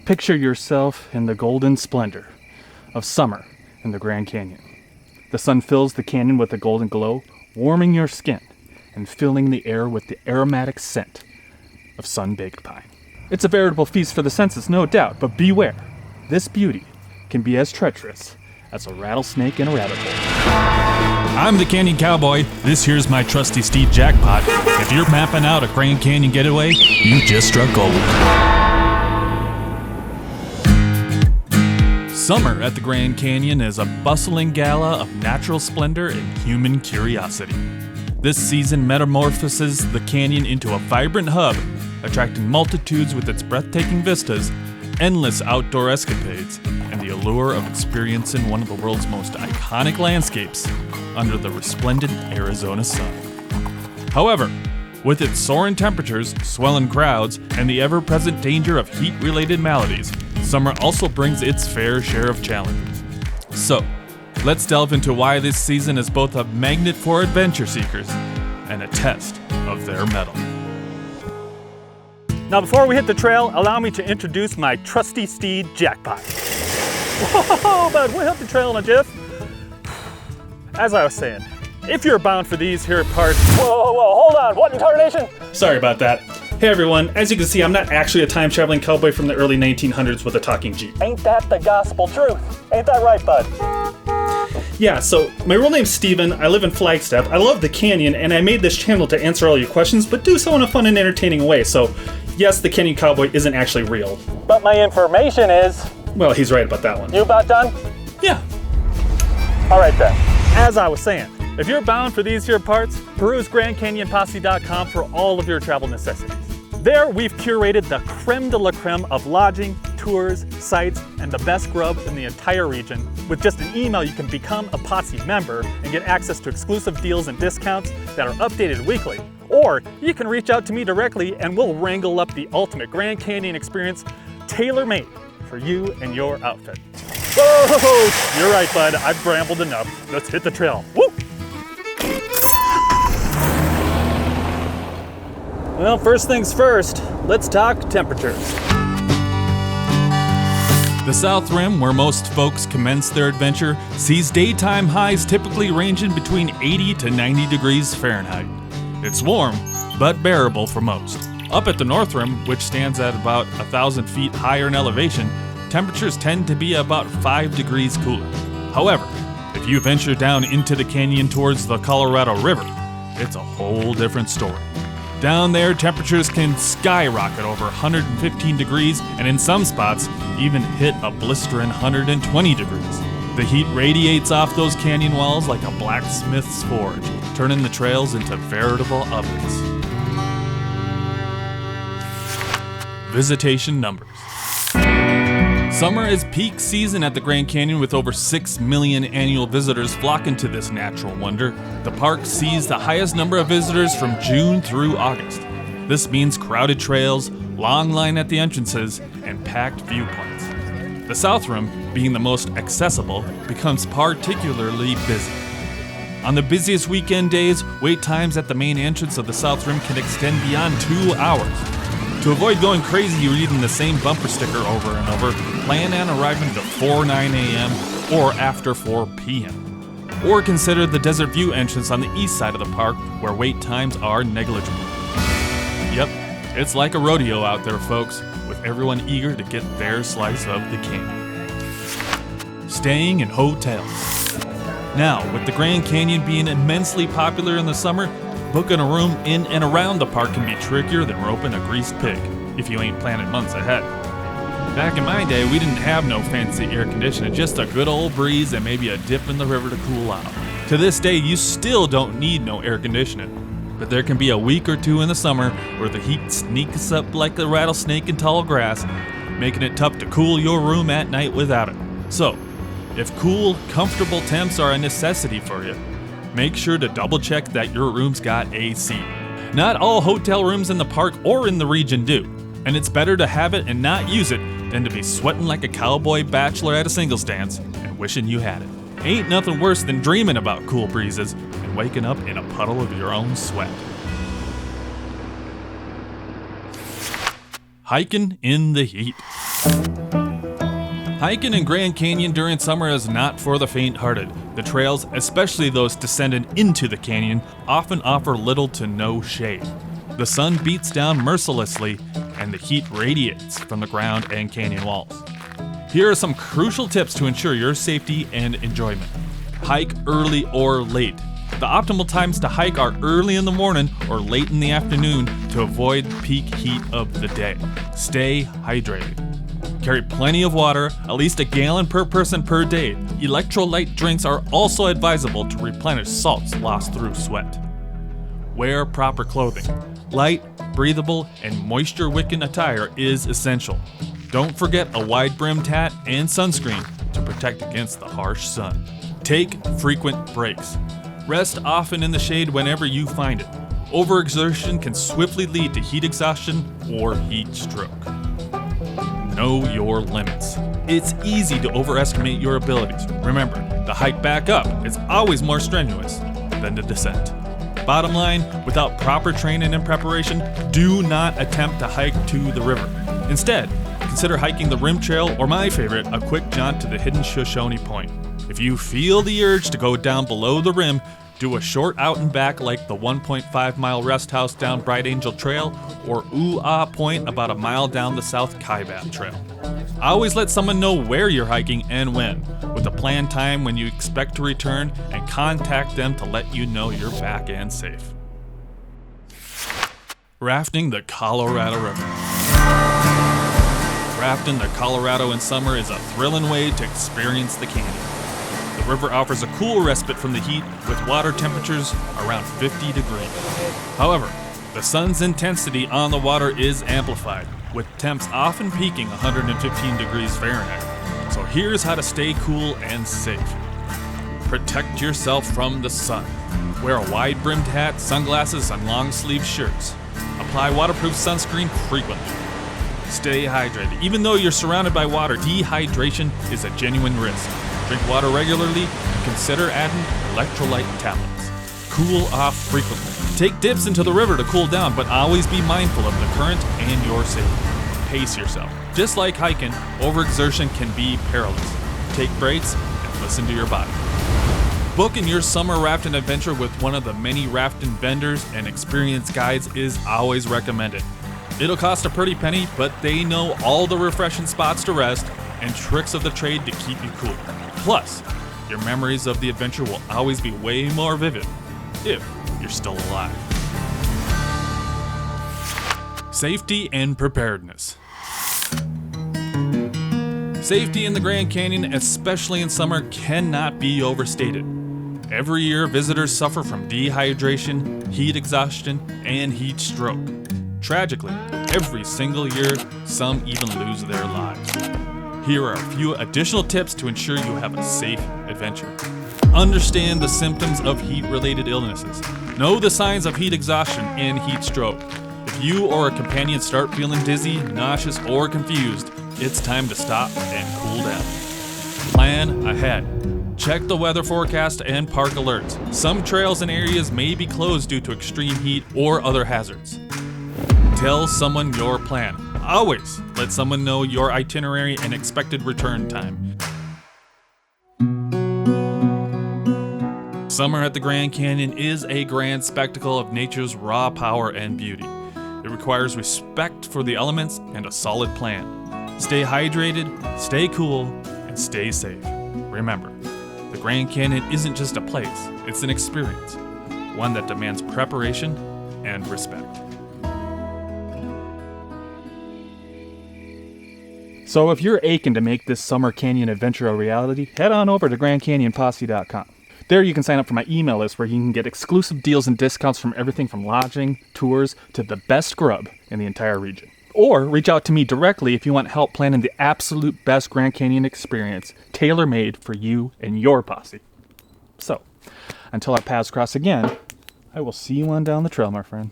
Picture yourself in the golden splendor of summer in the Grand Canyon. The sun fills the canyon with a golden glow, warming your skin and filling the air with the aromatic scent of sun-baked pine. It's a veritable feast for the senses, no doubt, but beware, this beauty can be as treacherous as a rattlesnake in a rabbit hole. I'm the Canyon Cowboy. This here's my trusty steed jackpot. If you're mapping out a Grand Canyon getaway, you just struck gold. Summer at the Grand Canyon is a bustling gala of natural splendor and human curiosity. This season metamorphoses the canyon into a vibrant hub, attracting multitudes with its breathtaking vistas, endless outdoor escapades, and the allure of experiencing one of the world's most iconic landscapes under the resplendent Arizona sun. However, with its soaring temperatures, swelling crowds, and the ever-present danger of heat-related maladies, summer also brings its fair share of challenges. So, let's delve into why this season is both a magnet for adventure seekers and a test of their mettle. Now before we hit the trail, allow me to introduce my trusty steed, Jackpot. Whoa, bud, we'll hit the trail in a jiff. As I was saying, if you're bound for these here parts... Whoa, hold on, what in tarnation? Sorry about that. Hey everyone, as you can see, I'm not actually a time-traveling cowboy from the early 1900s with a talking Jeep. Ain't that the gospel truth? Ain't that right, bud? Yeah, so my real name's Steven, I live in Flagstaff, I love the canyon, and I made this channel to answer all your questions, but do so in a fun and entertaining way, so yes, the Canyon Cowboy isn't actually real. But my information is... Well, he's right about that one. You about done? Yeah. All right then. As I was saying, if you're bound for these here parts, peruse GrandCanyonPosse.com for all of your travel necessities. There, we've curated the creme de la creme of lodging, tours, sites, and the best grub in the entire region. With just an email, you can become a Posse member and get access to exclusive deals and discounts that are updated weekly. Or you can reach out to me directly and we'll wrangle up the ultimate Grand Canyon experience tailor-made for you and your outfit. Whoa, you're right, bud. I've brambled enough. Let's hit the trail. Woo! Well, first things first, let's talk temperatures. The South Rim, where most folks commence their adventure, sees daytime highs typically ranging between 80 to 90 degrees Fahrenheit. It's warm, but bearable for most. Up at the North Rim, which stands at about 1,000 feet higher in elevation, temperatures tend to be about 5 degrees cooler. However, if you venture down into the canyon towards the Colorado River, it's a whole different story. Down there, temperatures can skyrocket over 115 degrees and in some spots even hit a blistering 120 degrees. The heat radiates off those canyon walls like a blacksmith's forge, turning the trails into veritable ovens. Visitation Numbers. Summer is peak season at the Grand Canyon with over 6 million annual visitors flocking to this natural wonder. The park sees the highest number of visitors from June through August. This means crowded trails, long line at the entrances, and packed viewpoints. The South Rim, being the most accessible, becomes particularly busy. On the busiest weekend days, wait times at the main entrance of the South Rim can extend beyond 2 hours. To avoid going crazy reading the same bumper sticker over and over, plan on arriving before 9 a.m. or after 4 p.m. Or consider the Desert View entrance on the east side of the park where wait times are negligible. Yep, it's like a rodeo out there, folks, with everyone eager to get their slice of the canyon. Staying in hotels. Now, with the Grand Canyon being immensely popular in the summer, booking a room in and around the park can be trickier than roping a greased pig, if you ain't planning months ahead. Back in my day, we didn't have no fancy air conditioning, just a good old breeze and maybe a dip in the river to cool out. To this day, you still don't need no air conditioning, but there can be a week or two in the summer where the heat sneaks up like a rattlesnake in tall grass, making it tough to cool your room at night without it. So, if cool, comfortable temps are a necessity for you, make sure to double check that your room's got AC. Not all hotel rooms in the park or in the region do, and it's better to have it and not use it than to be sweating like a cowboy bachelor at a singles dance and wishing you had it. Ain't nothing worse than dreaming about cool breezes and waking up in a puddle of your own sweat. Hiking in the heat. Hiking in Grand Canyon during summer is not for the faint-hearted. The trails, especially those descending into the canyon, often offer little to no shade. The sun beats down mercilessly, and the heat radiates from the ground and canyon walls. Here are some crucial tips to ensure your safety and enjoyment. Hike early or late. The optimal times to hike are early in the morning or late in the afternoon to avoid peak heat of the day. Stay hydrated. Carry plenty of water, at least a gallon per person per day. Electrolyte drinks are also advisable to replenish salts lost through sweat. Wear proper clothing. Light, breathable, and moisture-wicking attire is essential. Don't forget a wide-brimmed hat and sunscreen to protect against the harsh sun. Take frequent breaks. Rest often in the shade whenever you find it. Overexertion can swiftly lead to heat exhaustion or heat stroke. Know your limits. It's easy to overestimate your abilities. Remember, the hike back up is always more strenuous than the descent. Bottom line, without proper training and preparation, do not attempt to hike to the river. Instead, consider hiking the rim trail, or my favorite, a quick jaunt to the hidden Shoshone Point. If you feel the urge to go down below the rim, do a short out and back like the 1.5-mile rest house down Bright Angel Trail or Ooh-Ah Point about a mile down the South Kaibat Trail. Always let someone know where you're hiking and when, with a planned time when you expect to return, and contact them to let you know you're back and safe. Rafting the Colorado River. Rafting the Colorado in summer is a thrilling way to experience the canyon. The river offers a cool respite from the heat with water temperatures around 50 degrees. However, the sun's intensity on the water is amplified, with temps often peaking 115 degrees Fahrenheit. So here's how to stay cool and safe. Protect yourself from the sun. Wear a wide-brimmed hat, sunglasses, and long-sleeve shirts. Apply waterproof sunscreen frequently. Stay hydrated. Even though you're surrounded by water, dehydration is a genuine risk. Drink water regularly and consider adding electrolyte tablets. Cool off frequently. Take dips into the river to cool down, but always be mindful of the current and your safety. Pace yourself. Just like hiking, overexertion can be perilous. Take breaks and listen to your body. Booking your summer rafting adventure with one of the many rafting vendors and experienced guides is always recommended. It'll cost a pretty penny, but they know all the refreshing spots to rest and tricks of the trade to keep you cool. Plus, your memories of the adventure will always be way more vivid if you're still alive. Safety and preparedness. Safety in the Grand Canyon, especially in summer, cannot be overstated. Every year, visitors suffer from dehydration, heat exhaustion, and heat stroke. Tragically, every single year, some even lose their lives. Here are a few additional tips to ensure you have a safe adventure. Understand the symptoms of heat-related illnesses. Know the signs of heat exhaustion and heat stroke. If you or a companion start feeling dizzy, nauseous, or confused, it's time to stop and cool down. Plan ahead. Check the weather forecast and park alerts. Some trails and areas may be closed due to extreme heat or other hazards. Tell someone your plan. Always let someone know your itinerary and expected return time. Summer at the Grand Canyon is a grand spectacle of nature's raw power and beauty. It requires respect for the elements and a solid plan. Stay hydrated, stay cool, and stay safe. Remember, the Grand Canyon isn't just a place, it's an experience, one that demands preparation and respect. So if you're aching to make this summer canyon adventure a reality, head on over to GrandCanyonPosse.com. There you can sign up for my email list where you can get exclusive deals and discounts from everything from lodging, tours, to the best grub in the entire region. Or reach out to me directly if you want help planning the absolute best Grand Canyon experience, tailor-made for you and your posse. So, until our paths cross again, I will see you on down the trail, my friend.